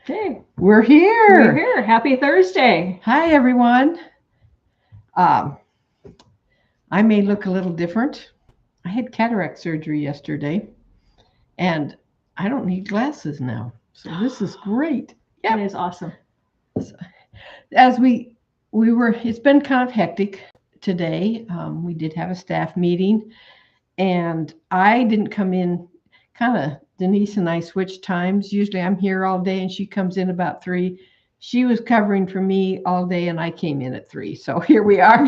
Okay, We're here. we're here. Happy Thursday. Hi, everyone. Um, I may look a little different. I had cataract surgery yesterday, and I don't need glasses now. So this is great. That Yep. is awesome. As it's been kind of hectic today. We did have a staff meeting, and I didn't come in. Kind of Denise and I switched times. Usually I'm here all day, and she comes in about 3. She was covering for me all day, and I came in at 3. So here we are.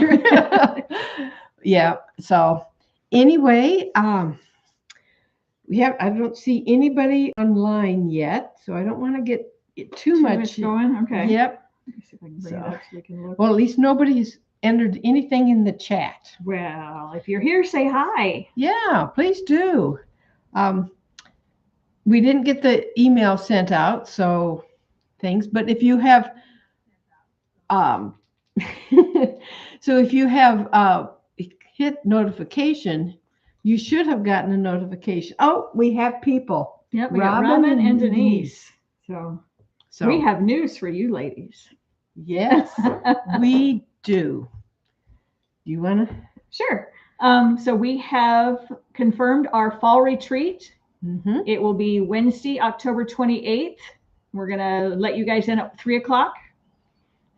Yeah. So anyway, I don't see anybody online yet, so I don't want to get too much going. Okay. Yep. Let me see if I can bring it up so we can look. Well, at least nobody's entered anything in the chat. Well, if you're here, say hi. Yeah, please do. We didn't get the email sent out, so things. But if you have, so if you have hit notification, you should have gotten a notification. Oh, we have people. Yep, we got Robin and Denise. So we have news for you ladies. Yes, we do. You want to? Sure. So we have confirmed our fall retreat. Mm-hmm. It will be Wednesday, October 28th. We're going to let you guys in at 3 o'clock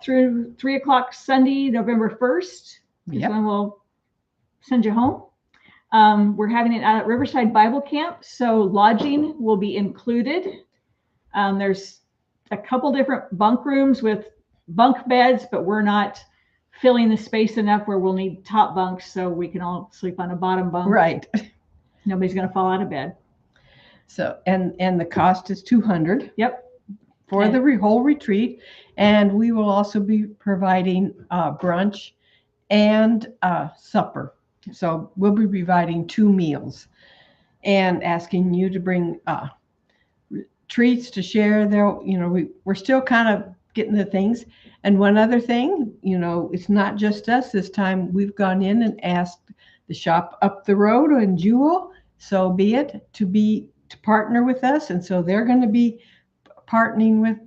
through 3 o'clock Sunday, November 1st. Yep. When we'll send you home. We're having it out at Riverside Bible Camp. So lodging will be included. There's a couple different bunk rooms with bunk beds, but we're not filling the space enough where we'll need top bunks so we can all sleep on a bottom bunk. Right. Nobody's going to fall out of bed. So and the cost is $200. Yep. For the whole retreat, and we will also be providing brunch and supper. So we'll be providing 2 meals, and asking you to bring treats to share. We're still kind of getting the things. And one other thing, it's not just us this time. We've gone in and asked the shop up the road in Jewel, so be it, to partner with us, and so they're going to be partnering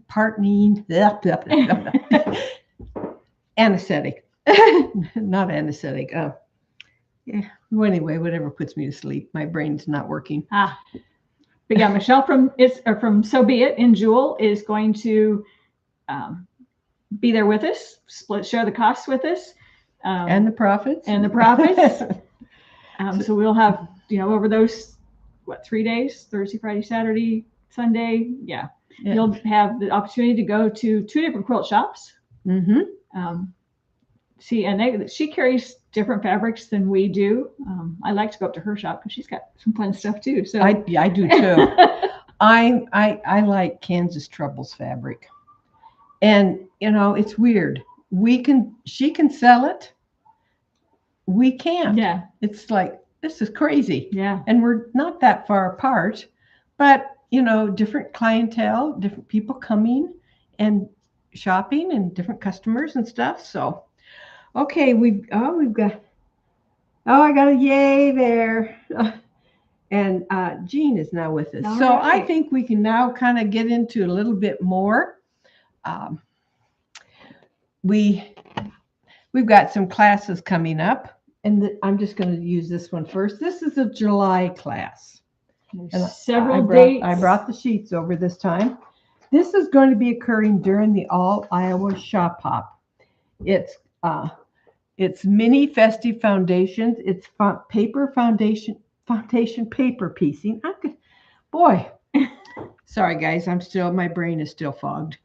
anesthetic, not anesthetic. Yeah. Well, anyway, whatever puts me to sleep. My brain's not working. But yeah, Michelle from So Be It in Jewel is going to be there with us, share the costs with us, and the profits. So we'll have over those 3 days: Thursday, Friday, Saturday, Sunday. Yeah. You'll have the opportunity to go to 2 different quilt shops. Mm-hmm. She carries different fabrics than we do. I like to go up to her shop because she's got some fun stuff too. So I do too. I like Kansas Troubles fabric, and it's weird. She can sell it. We can't. Yeah. It's like, this is crazy. Yeah. And we're not that far apart, but different clientele, different people coming and shopping, and different customers and stuff. So, okay, I got a yay there. And Jean is now with us. So right. I think we can now kind of get into a little bit more. We've got some classes coming up, and I'm just going to use this one first. This is a July class. There's several dates. I brought the sheets over this time. This is going to be occurring during the All Iowa Shop Hop. It's mini festive foundations. It's foundation paper piecing. Sorry guys, my brain is still fogged.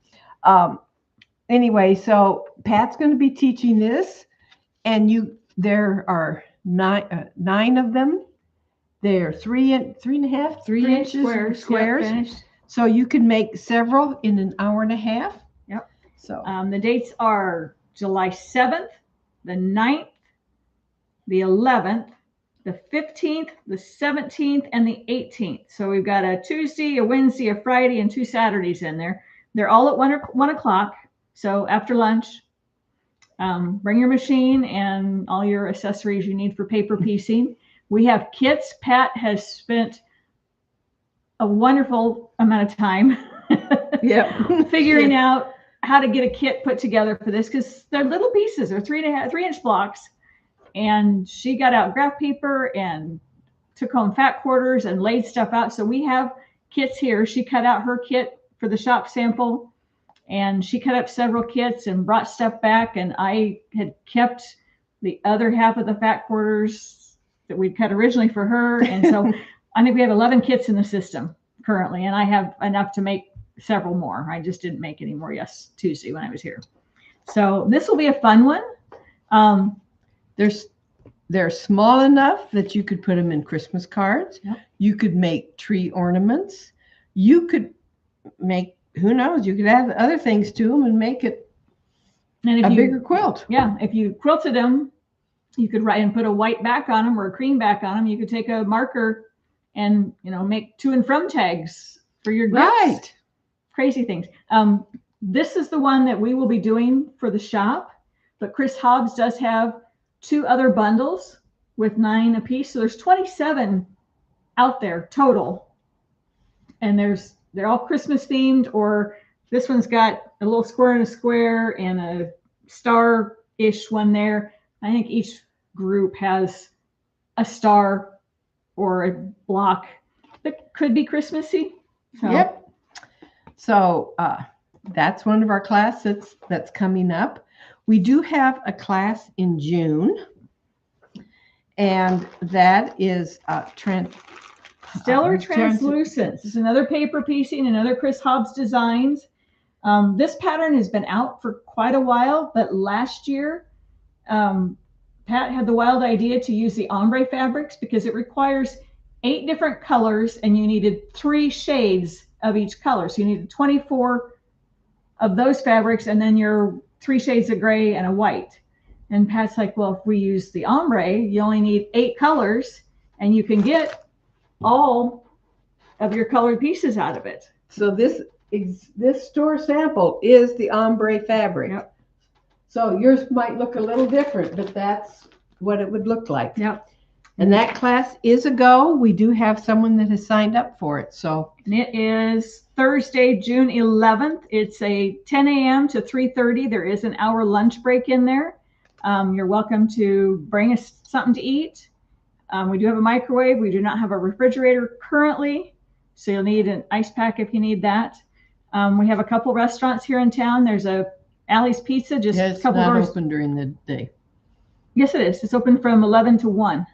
Anyway, so Pat's going to be teaching this, and there are 9 of them. They're 3 inches squares. Yep, so you can make several in an hour and a half. Yep. So the dates are July 7th, the 9th, the 11th, the 15th, the 17th, and the 18th. So we've got a Tuesday, a Wednesday, a Friday, and 2 Saturdays in there. They're all at 1 o'clock. So after lunch, bring your machine and all your accessories you need for paper piecing. We have kits. Pat has spent a wonderful amount of time Yep. figuring out how to get a kit put together for this, because they're little pieces. They're 3.5-3 inch blocks. And she got out graph paper and took home fat quarters and laid stuff out. So we have kits here. She cut out her kit for the shop sample, and she cut up several kits and brought stuff back. And I had kept the other half of the fat quarters that we'd cut originally for her. And so I think we have 11 kits in the system currently, and I have enough to make several more. I just didn't make any more Tuesday when I was here. So this will be a fun one. They're small enough that you could put them in Christmas cards. Yep. You could make tree ornaments. You could make, who knows, you could add other things to them and make it a bigger quilt. Yeah, if you quilted them, you could write and put a white back on them or a cream back on them. You could take a marker and, make to and from tags for your gifts. Right. Crazy things. This is the one that we will be doing for the shop, but Chris Hobbs does have 2 other bundles with 9 apiece. So there's 27 out there total. And they're all Christmas themed, or this one's got a little square and a square and a star-ish one there. I think each group has a star or a block that could be Christmassy. So. Yep. So that's one of our classes that's coming up. We do have a class in June, and that is Stellar Translucence. It's another paper piecing, another Chris Hobbs designs. This pattern has been out for quite a while, but last year, Pat had the wild idea to use the ombre fabrics because it requires 8 different colors, and you needed 3 shades of each color. So you needed 24 of those fabrics, and then your 3 shades of gray and a white. And Pat's like, well, if we use the ombre, you only need 8 colors, and you can get all of your colored pieces out of it. So this store sample is the ombre fabric. Yep. So yours might look a little different, but that's what it would look like. Yep. And that class is a go. We do have someone that has signed up for it. So and it is Thursday, June 11th. It's a 10 a.m. to 3:30. There is an hour lunch break in there. You're welcome to bring us something to eat. We do have a microwave. We do not have a refrigerator currently, so you'll need an ice pack if you need that. We have a couple restaurants here in town. There's a Allie's Pizza, just a couple doors. It's not open during the day. Yes, it is. It's open from 11 to 1.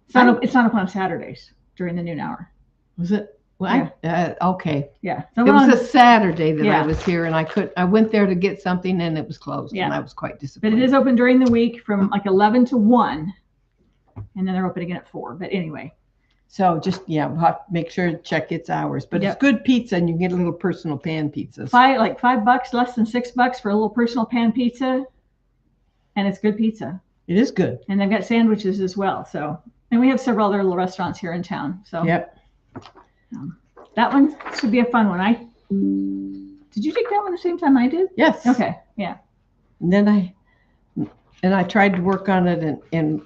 It's not open on Saturdays during the noon hour. Was it? Well, yeah. Okay. Yeah. So it was a Saturday that I was here, and I went there to get something, and it was closed, and I was quite disappointed. But it is open during the week from like 11 to 1, and then they're open again at 4. But anyway. So just, we'll have to make sure to check its hours. But it's good pizza, and you can get a little personal pan pizza. $5, less than $6 for a little personal pan pizza, and it's good pizza. It is good. And they've got sandwiches as well. So, and we have several other little restaurants here in town. So that one should be a fun one. Did you take that one the same time I did? Yes. Okay. Yeah. And then I tried to work on it, and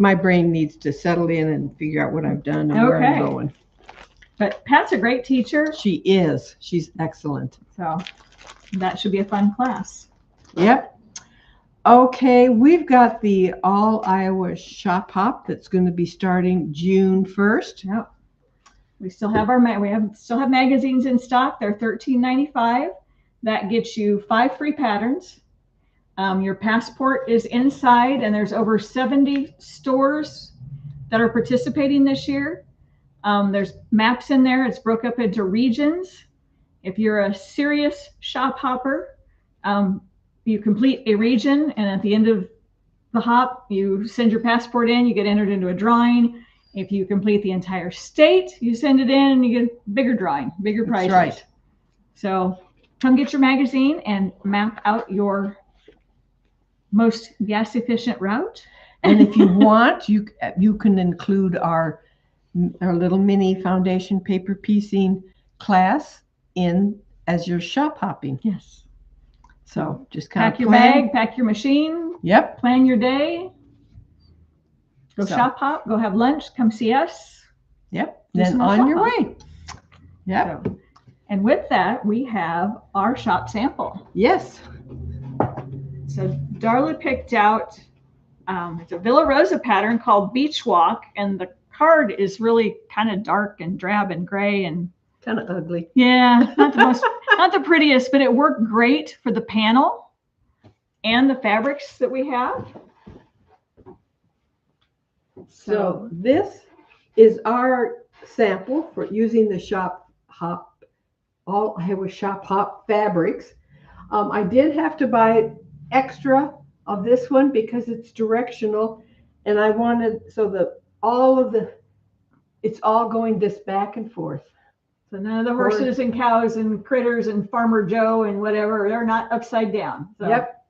my brain needs to settle in and figure out what I've done and where I'm going. But Pat's a great teacher. She is. She's excellent. So that should be a fun class. Yep. Okay, we've got the All Iowa Shop Hop that's going to be starting June 1st. Yep. We still have still have magazines in stock. They're $13.95. That gets you 5 free patterns. Your passport is inside, and there's over 70 stores that are participating this year. There's maps in there. It's broke up into regions. If you're a serious shop hopper, you complete a region, and at the end of the hop, you send your passport in, you get entered into a drawing. If you complete the entire state, you send it in, and you get a bigger drawing, bigger prizes. That's right. So come get your magazine and map out your most gas efficient route. And if you want, you can include our little mini foundation paper piecing class in as your shop hopping. Yes. So just kind of pack your bag, pack your machine. Yep. Plan your day. Go shop hop. Go have lunch. Come see us. Yep. Then on your way. Yep. So, And with that, we have our shop sample. Yes. So Darla picked out, it's a Villa Rosa pattern called Beach Walk, and the card is really kind of dark and drab and gray and kind of ugly. Yeah, not the prettiest, but it worked great for the panel and the fabrics that we have. So this is our sample for using the Shop Hop. All I have was Shop Hop fabrics. I did have to buy extra of this one because it's directional, and I wanted so that it's all going this back and forth. So none of the horses and cows and critters and Farmer Joe and whatever, they're not upside down. So. Yep.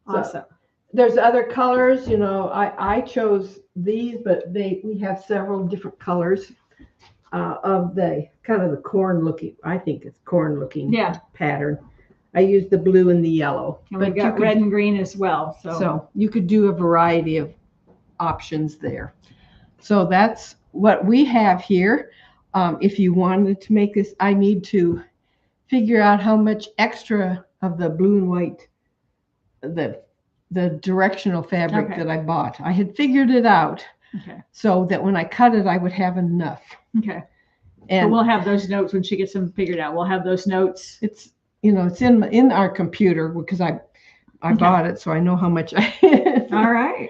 Awesome. So there's other colors, you know, I chose these, but we have several different colors of the kind of the corn looking, I think it's corn looking pattern. I used the blue and the yellow. And we've got red and green as well. So you could do a variety of options there. So that's what we have here. If you wanted to make this, I need to figure out how much extra of the blue and white, the directional fabric that I bought. I had figured it out so that when I cut it, I would have enough. Okay. And so we'll have those notes when she gets them figured out. We'll have those notes. It's in our computer because I bought it, so I know how much I. All right.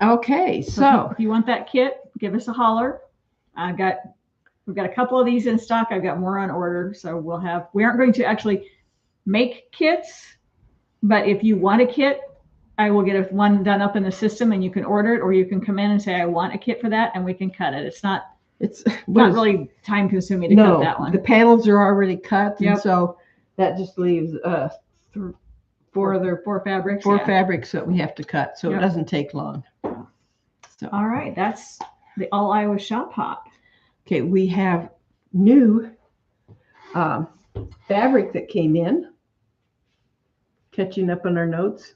Okay. So if you want that kit, give us a holler. We've got a couple of these in stock. I've got more on order. So we aren't going to actually make kits, but if you want a kit, I will get one done up in the system and you can order it, or you can come in and say, I want a kit for that, and we can cut it. It's not really time consuming to cut that one. The panels are already cut. And so that just leaves four fabrics. Four fabrics that we have to cut. So it doesn't take long. So all right. That's the All Iowa Shop Hop. Okay, we have new fabric that came in. Catching up on our notes.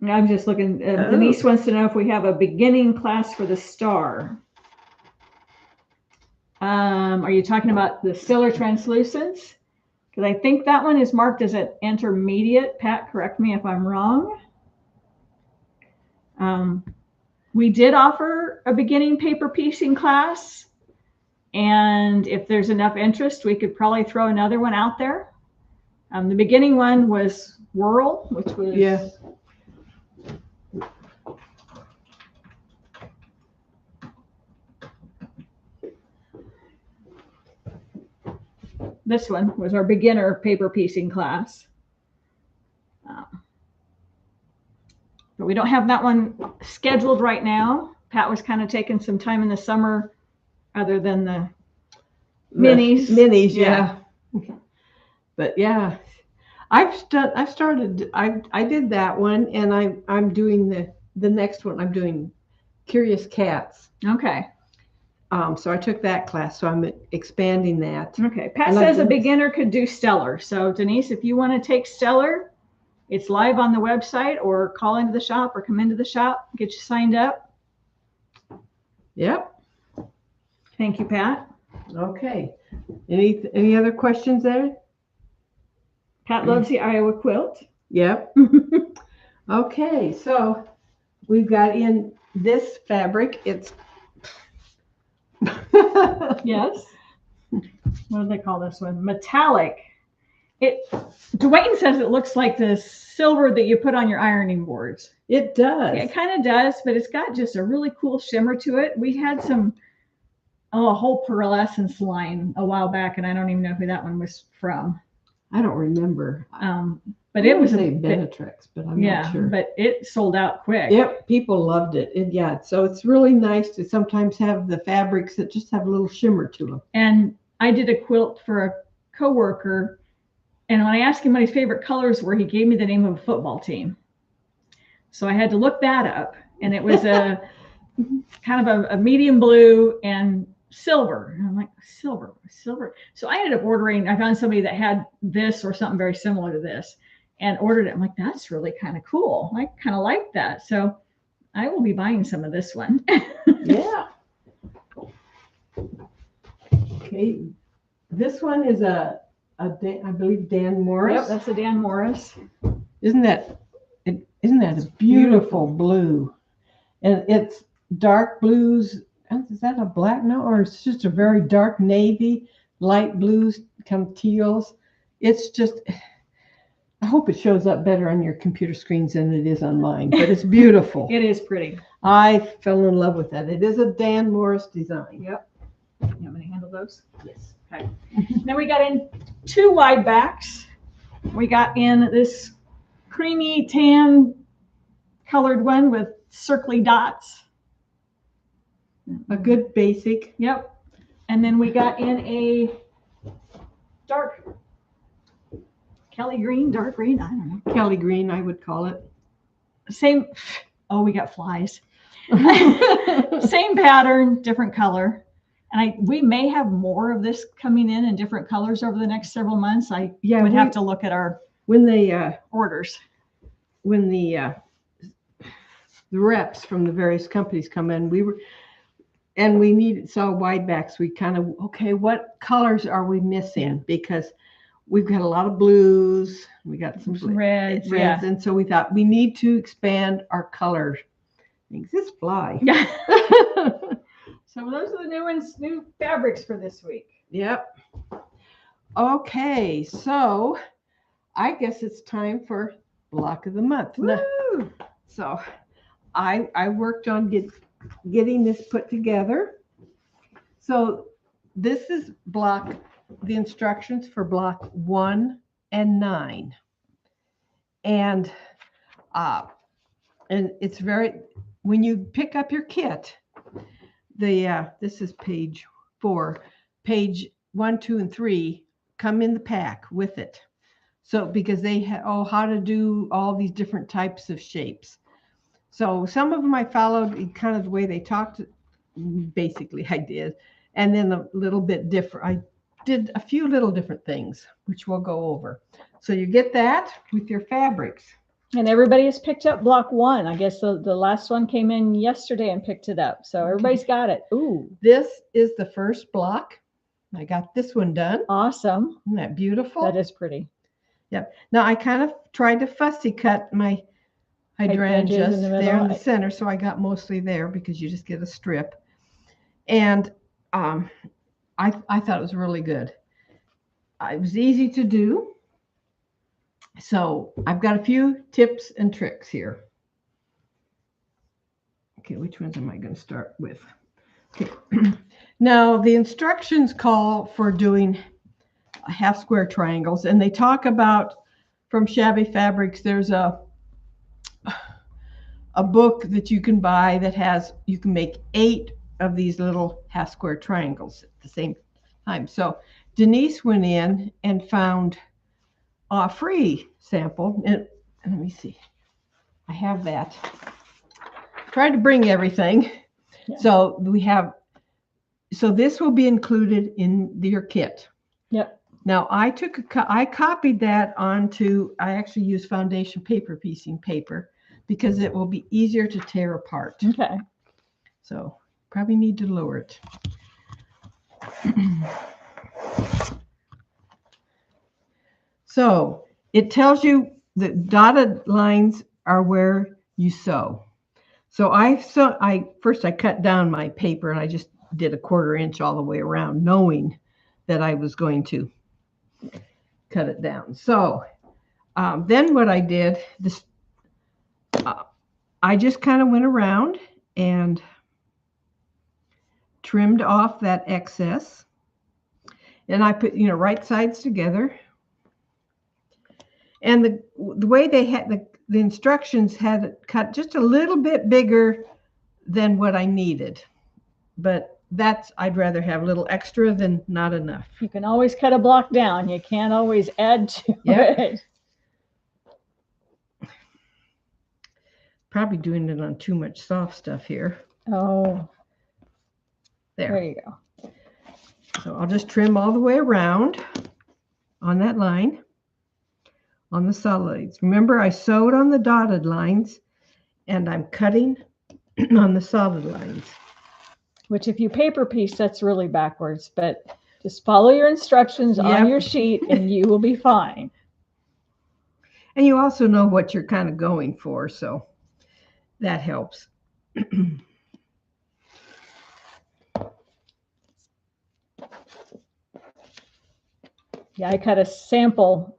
I'm just looking. Denise wants to know if we have a beginning class for the star. Are you talking about the Stiller Translucents? Because I think that one is marked as an intermediate. Pat, correct me if I'm wrong. We did offer a beginning paper piecing class, and if there's enough interest, we could probably throw another one out there. The beginning one was Whirl, which was this one was our beginner paper piecing class. But we don't have that one scheduled right now. Pat was kind of taking some time in the summer other than the minis. Yeah. But yeah, I did that one, and I'm doing the next one. I'm doing Curious Cats. Okay. So I took that class, so I'm expanding that. Okay. Pat says a beginner could do Stellar. So Denise, if you want to take Stellar, it's live on the website, or call into the shop or come into the shop, get you signed up. Yep. Thank you, Pat. Okay. Any other questions there? Pat loves the Iowa quilt. Yep. Okay, so we've got in this fabric. It's yes. What do they call this one? Metallic. Dwayne says it looks like the silver that you put on your ironing boards. It does. It kind of does, but it's got just a really cool shimmer to it. We had a whole pearlescence line a while back, and I don't even know who that one was from. I don't remember. But it was a Benetrix, but I'm not sure. But it sold out quick. Yep, people loved it. So it's really nice to sometimes have the fabrics that just have a little shimmer to them. And I did a quilt for a coworker, and when I asked him what his favorite colors were, he gave me the name of a football team. So I had to look that up, and it was a kind of a medium blue and silver. And I'm like, silver. So I ended up ordering, I found somebody that had this or something very similar to this and ordered it. I'm like, that's really kind of cool. I kind of like that. So I will be buying some of this one. Yeah. Okay. This one is I believe Dan Morris. Yep, that's a Dan Morris. Isn't that a beautiful blue? And it's dark blues. Is that a black note, or it's just a very dark navy, light blues, kind of teals? It's just, I hope it shows up better on your computer screens than it is on mine, but it's beautiful. It is pretty. I fell in love with that. It is a Dan Morris design. Yep. You want me to handle those? Yes. Okay. Then we got in 2 wide backs. We got in this creamy tan colored one with circly dots. A good basic. Yep. And then we got in a dark Kelly green, dark green, I don't know. Kelly green, I would call it. Same. Oh, we got flies. Same pattern, different color. And we may have more of this coming in different colors over the next several months. I would have to look at our orders. When the reps from the various companies come in, we saw wide backs. We kind of, okay, what colors are we missing? Because we've got a lot of blues, we got some reds, yeah. And so we thought we need to expand our colors. This fly. Yeah. So those are the new fabrics for this week. Yep. Okay, so I guess it's time for block of the month. Woo! So I worked on getting this put together. So this is the instructions for block 1 and 9. And it's when you pick up your kit, this is page 4, page 1, 2, and 3 come in the pack with it. So because they how to do all these different types of shapes. So some of them I followed kind of the way they talked. Basically, I did, and then a little bit different. I did a few little different things, which we'll go over. So you get that with your fabrics. And everybody has picked up block 1. I guess the last one came in yesterday and picked it up. So everybody's got it. Ooh. This is the first block. I got this one done. Awesome. Isn't that beautiful? That is pretty. Yep. Now I kind of tried to fussy cut my hydrangeas there in the center. So I got mostly there because you just get a strip. And I thought it was really good. It was easy to do. So I've got a few tips and tricks here. Okay, which ones am I going to start with? Okay. Now the instructions call for doing half square triangles, and they talk about from Shabby Fabrics. There's a book that you can buy that you can make 8 of these little half square triangles at the same time. So Denise went in and found a free sample, and let me see, I have that. Tried to bring everything. Yeah. So this will be included in your kit. Yep. Now I copied that onto, I actually use foundation paper piecing paper because it will be easier to tear apart. Okay. So probably need to lower it. So it tells you the dotted lines are where you sew. So first I cut down my paper and I just did a 1/4 inch all the way around, knowing that I was going to cut it down. So then what I did, I just kind of went around and trimmed off that excess, and I put right sides together. And the way they had the instructions had it cut just a little bit bigger than what I needed, but I'd rather have a little extra than not enough. You can always cut a block down. You can't always add to it. Probably doing it on too much soft stuff here. Oh, there you go. So I'll just trim all the way around on that line. On the solid lines. Remember, I sewed on the dotted lines, and I'm cutting on the solid lines. Which, if you paper piece, that's really backwards. But Just follow your instructions on Yep. your sheet and you will be fine. And you also know what you're kind of going for, so that helps. Yeah, I cut a sample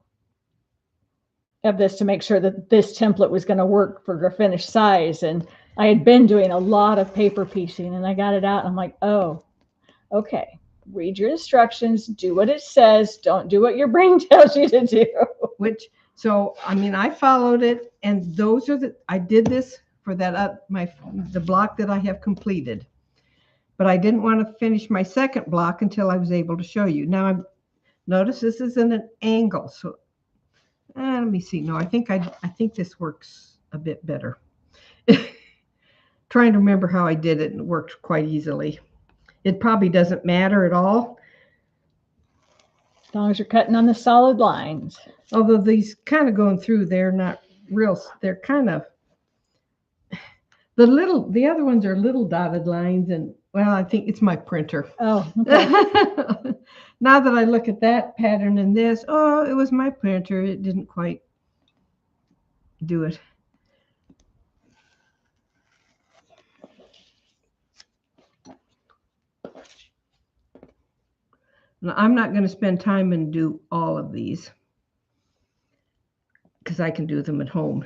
of this to make sure that this template was going to work for a finished size. And I had been doing a lot of paper piecing and I got it out and I'm like, oh, okay. Read your instructions, do what it says, don't do what your brain tells you to do. So I mean, I followed it, and those are I did this for that the block that I have completed, but I didn't want to finish my second block until I was able to show you. Now notice this is in an angle, so let me see. No, I think this works a bit better. Trying to remember how I did it, and it worked quite easily. It probably doesn't matter at all. As long as you're cutting on the solid lines. Although these kind of going through, they're not real, they're kind of, the other ones are little dotted lines, and well, I think it's my printer. Oh, okay. Now that I look at that pattern and this, oh, it was my printer. It didn't quite do it. Now, I'm not going to spend time and do all of these because I can do them at home,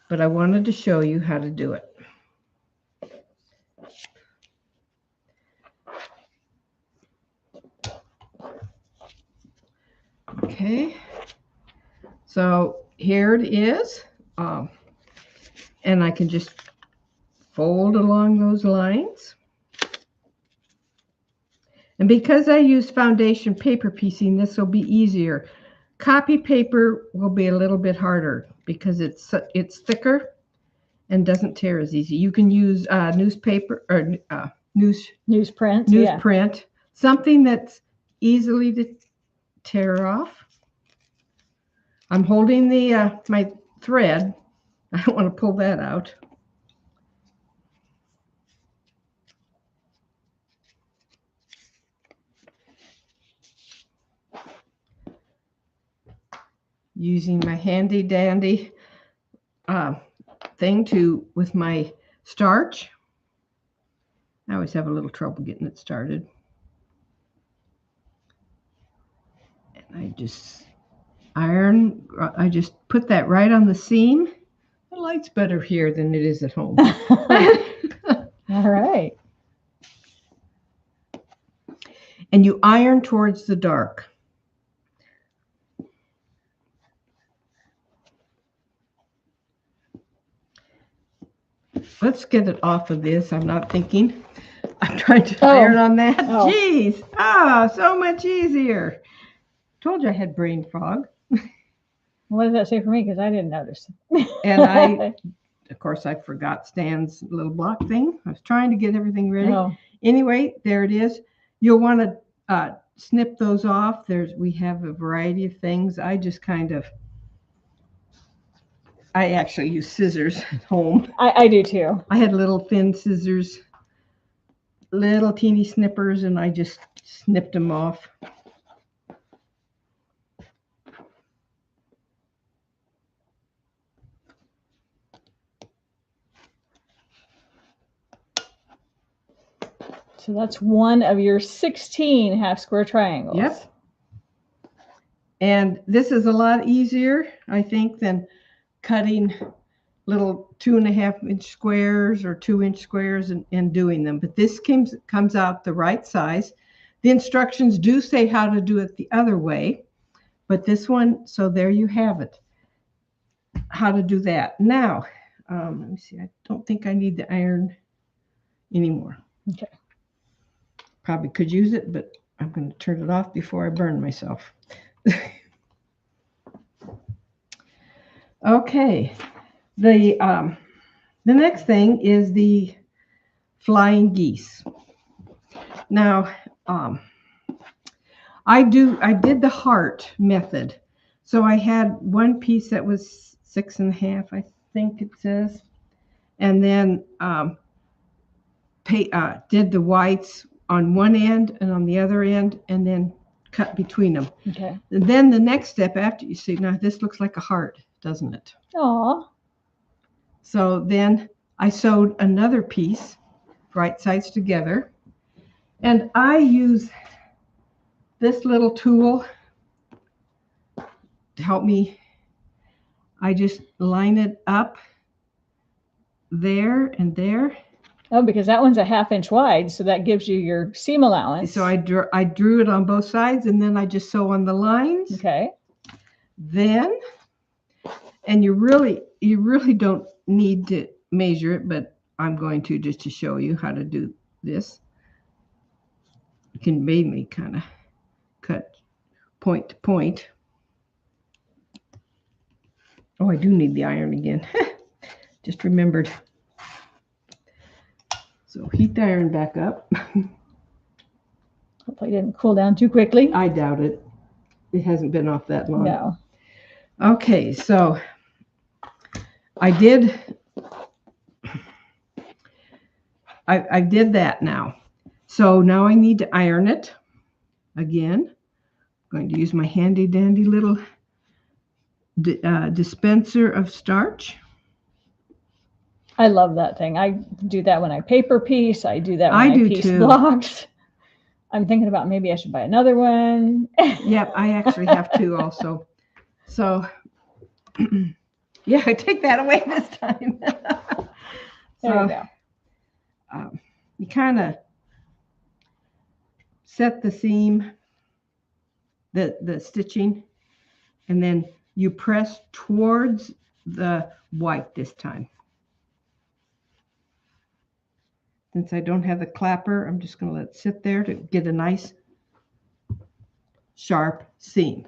but I wanted to show you how to do it. Okay, so here it is, and I can just fold along those lines. And because I use foundation paper piecing, this will be easier. Copy paper will be a little bit harder because it's thicker and doesn't tear as easy. You can use newspaper or newsprint, something that's easily to tear off. I'm holding the my thread. I don't want to pull that out. Using my handy dandy thing with my starch. I always have a little trouble getting it started. And I just put that right on the seam. The light's better here than it is at home. All right. And you iron towards the dark. Let's get it off of this. I'm not thinking. I'm trying to iron on that. Oh. Jeez. So much easier. Told you I had brain fog. What does that say for me? Because I didn't notice. And of course, I forgot Stan's little block thing. I was trying to get everything ready. Oh. Anyway, there it is. You'll want to snip those off. We have a variety of things. I actually use scissors at home. I do too. I had little thin scissors, little teeny snippers, and I just snipped them off. So that's one of your 16 half square triangles. Yep. And this is a lot easier, I think, than cutting little 2.5-inch squares or 2-inch squares and doing them. But this comes out the right size. The instructions do say how to do it the other way, but this one, so there you have it, how to do that. Now, let me see, I don't think I need the iron anymore. Okay. Probably could use it, but I'm going to turn it off before I burn myself. Okay. The next thing is the flying geese. Now, I did the heart method. So I had one piece that was 6.5, I think it says, and then did the whites on one end and on the other end, and then cut between them. Okay. And then the next step after you see, now this looks like a heart, doesn't it? Aw. So then I sewed another piece, right sides together, and I use this little tool to help me. I just line it up there and there. Oh, because that one's a 1/2 inch wide, so that gives you your seam allowance. So I drew it on both sides, and then I just sew on the lines. Okay. Then, and you really don't need to measure it, but I'm going to just to show you how to do this. You can mainly kind of cut point to point. Oh, I do need the iron again. Just remembered. So heat the iron back up. Hopefully it didn't cool down too quickly. I doubt it. It hasn't been off that long. No. Okay, so I did that now. So now I need to iron it again. I'm going to use my handy dandy little dispenser of starch. I love that thing. I do that when I paper piece. I do that when I do piece too. blocks. I'm thinking about maybe I should buy another one. Yep, I actually have two also. So, yeah, I take that away this time. There you go. You kind of set the seam, the stitching, and then you press towards the white this time. Since I don't have the clapper, I'm just going to let it sit there to get a nice sharp seam.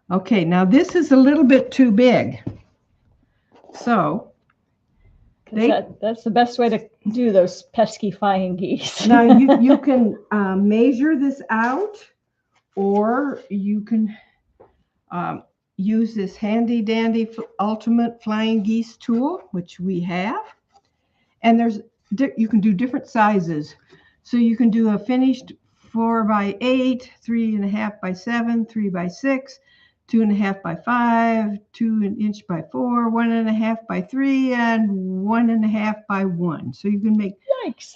Okay, now this is a little bit too big. So that's the best way to do those pesky flying geese. now you can measure this out, or you can use this handy dandy ultimate flying geese tool, which we have. And you can do different sizes. So you can do a finished 4x8, 3.5x7, 3x6, 2.5x5, 2" by 4, 1.5x3, and 1.5x1. So you can make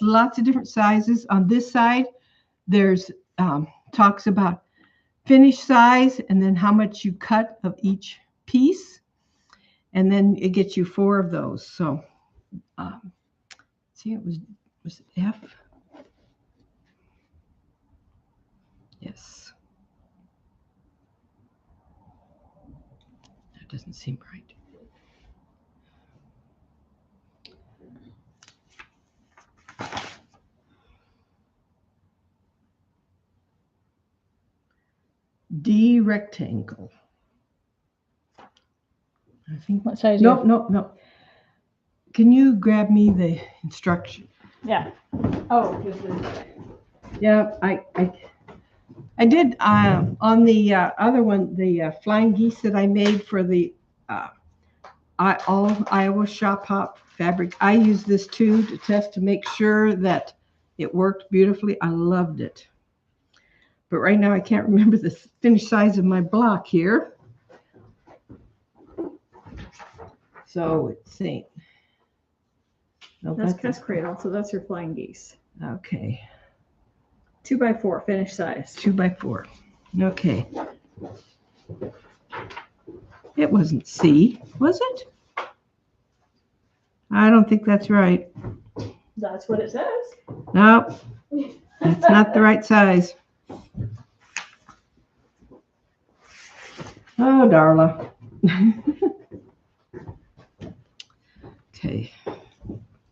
lots of different sizes. On this side, there's talks about finished size and then how much you cut of each piece. And then it gets you 4 of those. So see, it was it F? Yes. That doesn't seem right. D rectangle. I think. What size? No. Can you grab me the instruction? Yeah. Oh, yeah. I did on the other one, the flying geese that I made for the all Iowa Shop Hop fabric. I used this too to test to make sure that it worked beautifully. I loved it. But right now I can't remember the finished size of my block here. So it's St. No, that's Cuss Cradle, so that's your flying geese. Okay. 2x4 finished size. 2x4. Okay. It wasn't C, was it? I don't think that's right. That's what it says. No, it's not the right size. Oh, Darla. Okay.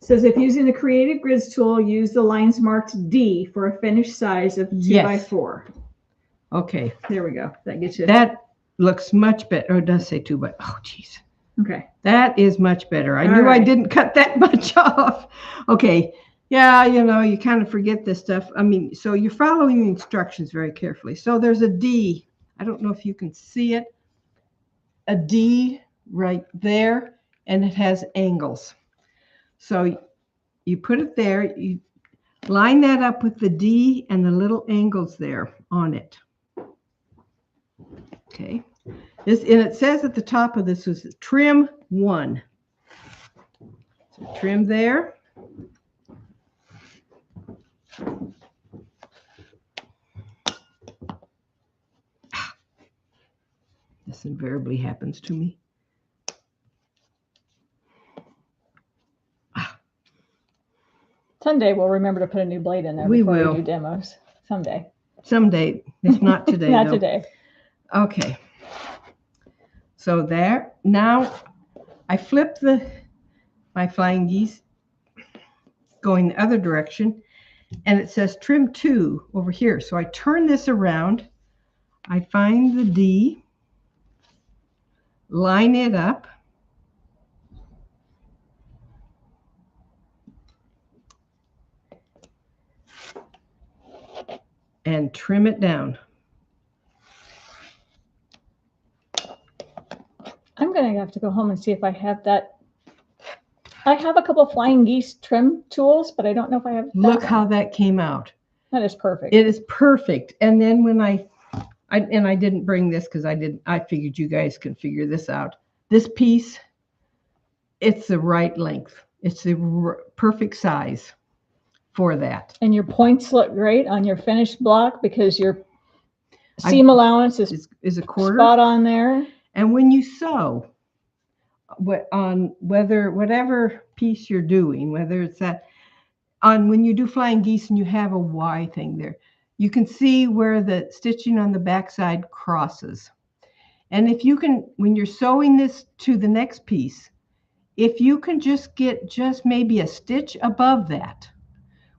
Says if using the Creative Grids tool, use the lines marked D for a finished size of 2x4. Okay. There we go. That gets you. That looks much better. Oh, it does say 2 by. Oh, geez. Okay. That is much better. I knew I didn't cut that much off. Okay. Yeah, you kind of forget this stuff. I mean, so you're following the instructions very carefully. So there's a D. I don't know if you can see it. A D right there, and it has angles. So you put it there. line that up with the D and the little angles there on it. Okay. This, and it says at the top of this was trim 1. So trim there. This invariably happens to me. Someday we'll remember to put a new blade in there before we do demos. Someday. Someday. It's not today. Not though. today. Okay. So there. Now I flip my flying geese going the other direction, and it says trim 2 over here. So I turn this around. I find the D, line it up, and trim it down. I'm going to have to go home and see if I have that. I have a couple of flying geese trim tools, but I don't know if I have that. Look how that came out. That is perfect. It is perfect. And then when I didn't bring this because I figured you guys can figure this out. This piece, it's the right length. It's the perfect size for that. And your points look great on your finished block because your seam allowance is a quarter spot on there. And when you sew on whatever piece you're doing, whether it's when you do flying geese and you have a Y thing there, you can see where the stitching on the backside crosses. And if you can, when you're sewing this to the next piece, if you can just get maybe a stitch above that,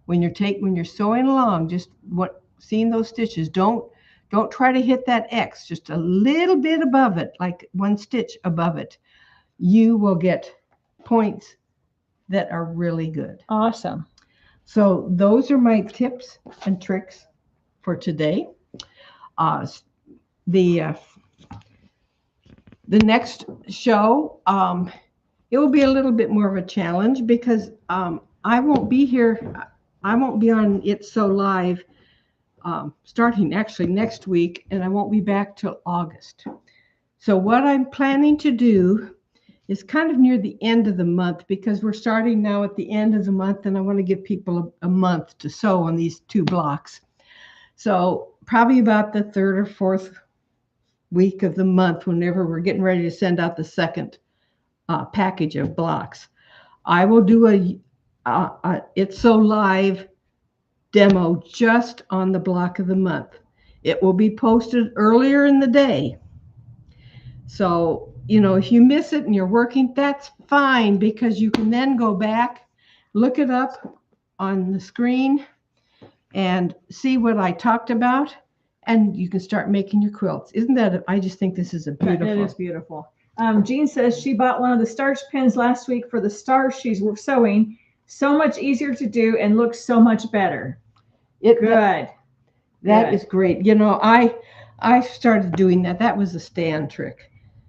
when you're sewing along, seeing those stitches, don't try to hit that X, just a little bit above it, like 1 stitch above it. You will get points that are really good. Awesome. So those are my tips and tricks for today. The next show, it will be a little bit more of a challenge because I won't be here. I won't be on It's So Live starting actually next week, and I won't be back till August. So what I'm planning to do is kind of near the end of the month, because we're starting now at the end of the month, and I want to give people a month to sew on these 2 blocks. So probably about the 3rd or 4th week of the month, whenever we're getting ready to send out the second package of blocks, I will do a It's So Live demo just on the block of the month. It will be posted earlier in the day. So, if you miss it and you're working, that's fine, because you can then go back, look it up on the screen, and see what I talked about, and you can start making your quilts. I just think this is beautiful. It is beautiful. Jean says she bought one of the starch pins last week for the stars she's sewing. So much easier to do and looks so much better. Good. That is great. I started doing that. That was a stand trick.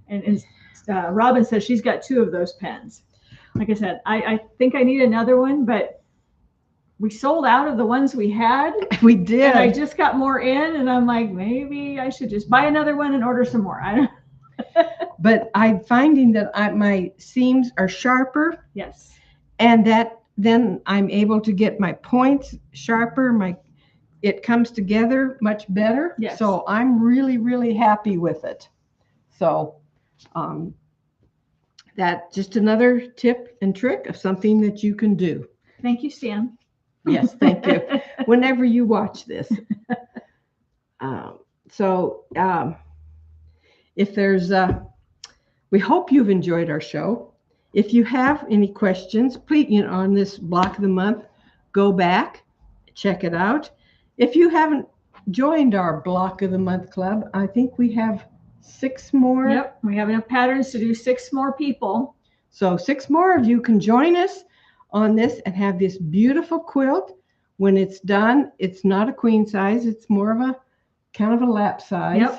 And Robin says she's got 2 of those pens. Like I said, I think I need another one, but we sold out of the ones we had. We did. And I just got more in, and I'm like, maybe I should just buy another one and order some more. I don't. But I'm finding that my seams are sharper. Yes. And then I'm able to get my points sharper. It comes together much better. Yes. So I'm really, really happy with it. So that's just another tip and trick of something that you can do. Thank you, Stan. Yes, thank you. Whenever you watch this. If there's we hope you've enjoyed our show. If you have any questions, please, on this block of the month, go back, check it out. If you haven't joined our block of the month club, I think we have 6 more. Yep, we have enough patterns to do 6 more people. So 6 more of you can join us on this and have this beautiful quilt. When it's done, it's not a queen size. It's more of a kind of a lap size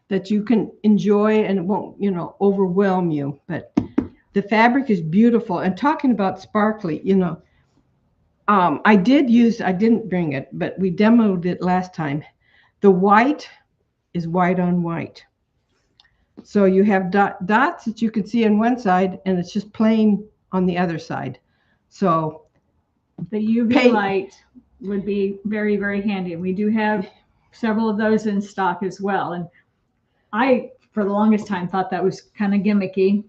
that you can enjoy, and it won't, overwhelm you. But the fabric is beautiful. And talking about sparkly, I didn't bring it, but we demoed it last time. The white is white on white. So you have dots that you can see on one side, and it's just plain on the other side. So the UV light would be very, very handy. We do have several of those in stock as well. And I, for the longest time, thought that was kind of gimmicky.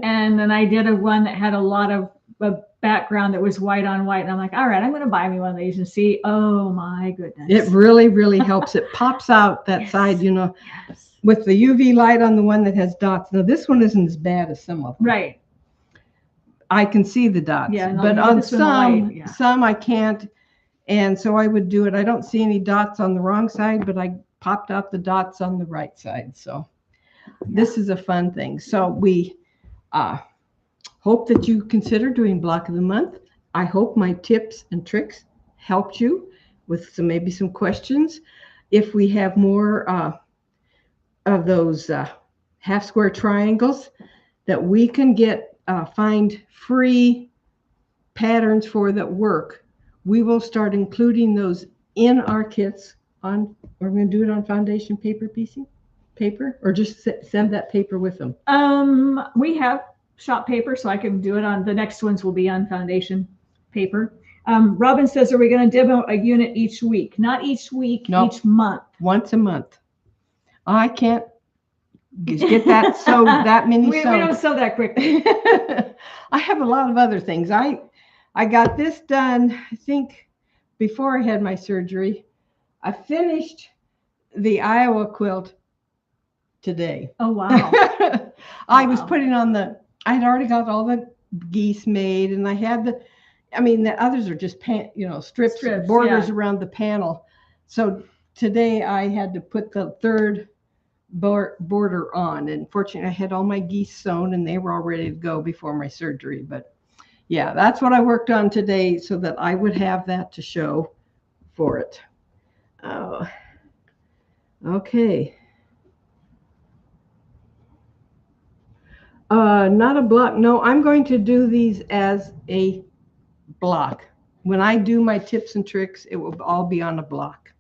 And then I did one that had a lot of a background that was white on white. And I'm like, all right, I'm going to buy me one of these and see. Oh my goodness. It really, really helps. It pops out that side, Yes. with the UV light on the one that has dots. Now, this one isn't as bad as some of them. Right. I can see the dots, Yeah, no, but you on get this one light, yeah. some I can't. And so I would do it. I don't see any dots on the wrong side, but I popped out the dots on the right side. So this is a fun thing. So we hope that you consider doing Block of the Month. I hope my tips and tricks helped you with maybe some questions. If we have more of those half square triangles that we can find free patterns for that work, we will start including those in our kits. We're going to do it on foundation piecing paper, or just send that paper with them. We have shop paper, so I can do it on the next ones will be on foundation paper. Robin says, are we going to demo a unit each week? Not each week, Nope. Each month. Once a month. I can't get that sewed, that many we don't sew that quickly. I have a lot of other things. I got this done, I think, before I had my surgery. I finished the Iowa quilt today. Oh, wow. I was putting on I had already got all the geese made, and I had the others are just strips borders around the panel. So today I had to put the third border on, and fortunately I had all my geese sewn and they were all ready to go before my surgery. But yeah, that's what I worked on today, so that I would have that to show for it. Oh, okay. Not a block. No, I'm going to do these as a block. When I do my tips and tricks, it will all be on a block.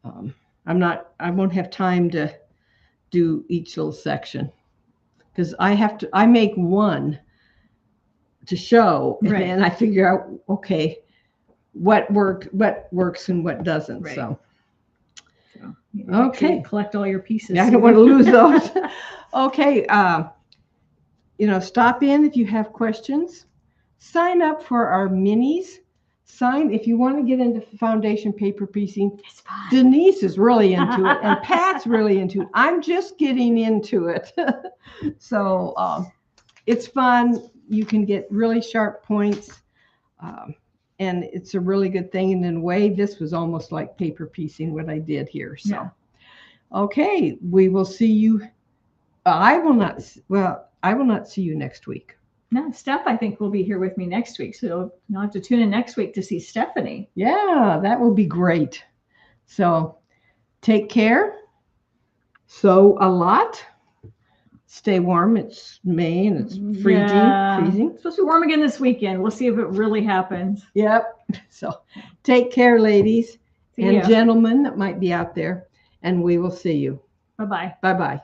I won't have time to do each little section, because I make one to show, and then I figure out, okay, what works and what doesn't. Right. So okay, collect all your pieces. Yeah, I don't want to lose those. Okay, stop in if you have questions. Sign up for our minis. If you want to get into foundation paper piecing. It's fun. Denise is really into it, and Pat's really into it. I'm just getting into it. So it's fun. You can get really sharp points, and it's a really good thing. And in a way, this was almost like paper piecing, what I did here. So, yeah. Okay, we will see you. I will not see you next week. No, Steph, I think, will be here with me next week. So you'll have to tune in next week to see Stephanie. Yeah, that will be great. So take care. Sew a lot. Stay warm. It's May and it's freezing. Yeah. Freezing. It's supposed to be warm again this weekend. We'll see if it really happens. Yep. So take care, ladies and gentlemen that might be out there, and we will see you. Bye-bye. Bye-bye.